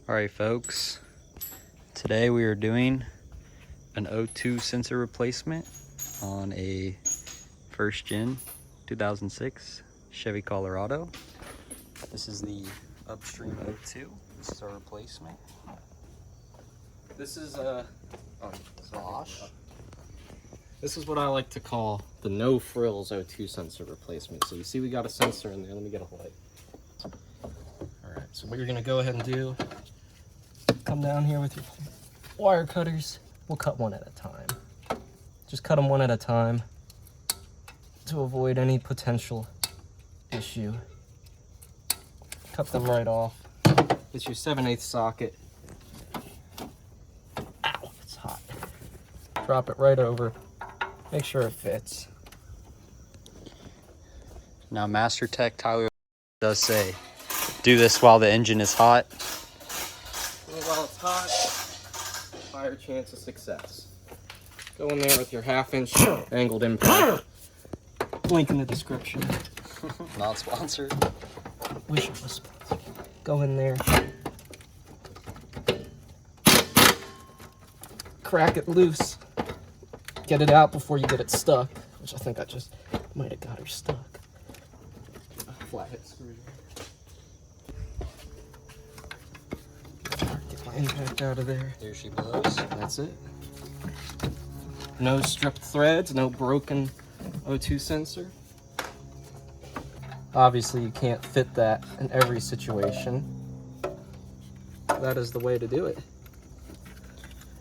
Alright folks, today we are doing an O2 sensor replacement on a first gen 2006 Chevy Colorado. This is the upstream O2. This is our replacement. This is Bosch. This is what I like to call the no frills O2 sensor replacement. So you see we got a sensor in there. Let me get a light. Alright, so what you're gonna go ahead and do, come down here with your wire cutters. We'll cut one at a time. Just cut them one at a time to avoid any potential issue. Cut them right off. It's your 7/8 socket. Ow, it's hot. Drop it right over. Make sure it fits. Now Master Tech Tyler does say, do this while the engine is hot. While it's hot, higher chance of success. Go in there with your 1/2 inch angled impact. Link in the description. Not sponsored. Wish it was sponsored. Go in there. Crack it loose. Get it out before you get it stuck, which I think I just might have got her stuck. Flathead screw. Get my impact out of there. There she blows. That's it. No stripped threads, no broken O2 sensor. Obviously, you can't fit that in every situation. That is the way to do it.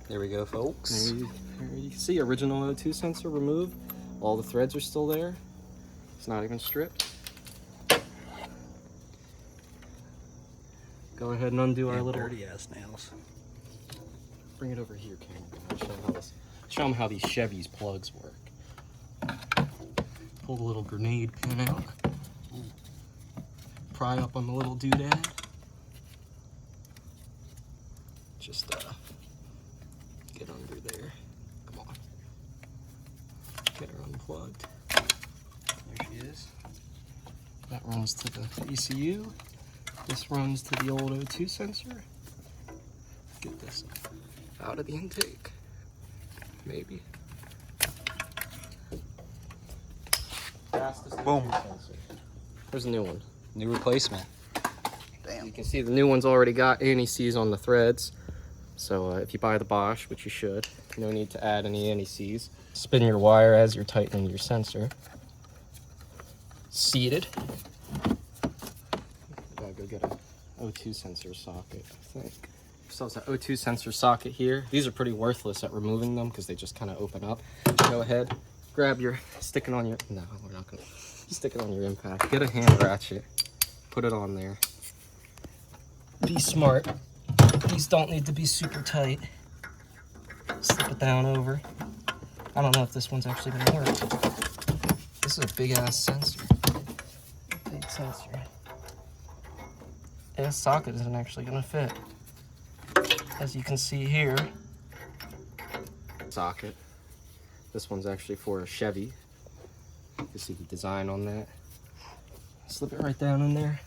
There we go, folks. There you can see original O2 sensor removed. All the threads are still there. It's not even stripped. Go ahead and undo our little dirty ass nails. Bring it over here, Cameron. Show them how these Chevy's plugs work. Pull the little grenade pin out. Pry up on the little doodad. Just get under there. Come on. Get her unplugged. There she is. That runs to the ECU. This runs to the old O2 sensor. Get this out of the intake. Maybe. Fastest Boom. O2 sensor. There's a new one. New replacement. Damn. You can see the new one's already got anti-seize on the threads. So if you buy the Bosch, which you should, no need to add any anti-seize. Spin your wire as you're tightening your sensor. Seated. Gotta go get an O2 sensor socket, I think. So it's an O2 sensor socket here. These are pretty worthless at removing them because they just kind of open up. Go ahead, grab your, stick it on your, no, we're not gonna, stick it on your impact. Get a hand ratchet, put it on there. Be smart. These don't need to be super tight. Slip it down over. I don't know if this one's actually gonna work. This is a big ass sensor. Big sensor. And this socket isn't actually gonna fit. As you can see here. Socket. This one's actually for a Chevy. You can see the design on that. Slip it right down in there.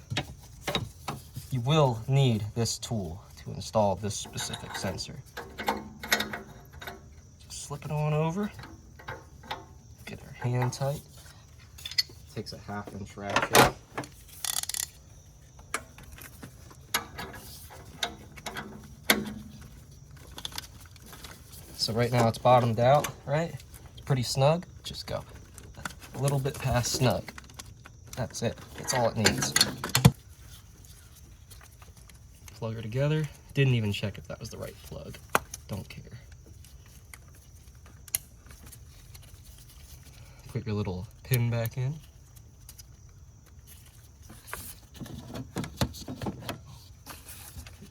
You will need this tool to install this specific sensor. Just slip it on over. Get her hand tight. Takes a 1/2 inch ratchet. So right now it's bottomed out, right? It's pretty snug. Just go a little bit past snug. That's it. That's all it needs. Plug her together. Didn't even check if that was the right plug. Don't care. Put your little pin back in.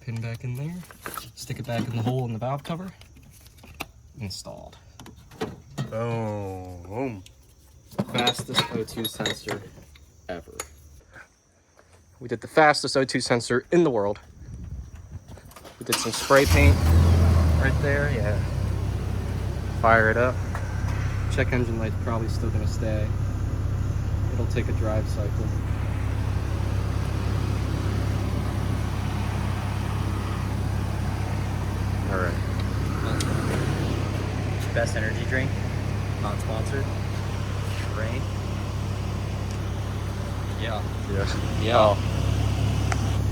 Pin back in there. Stick it back in the hole in the valve cover. Installed. Boom. Fastest O2 sensor ever. We did the fastest O2 sensor in the world. We did some spray paint right there, yeah. Fire it up. Check engine light's probably still gonna stay. It'll take a drive cycle. best energy drink. Not sponsored. Rain. Yeah. Yes. Yeah. Oh.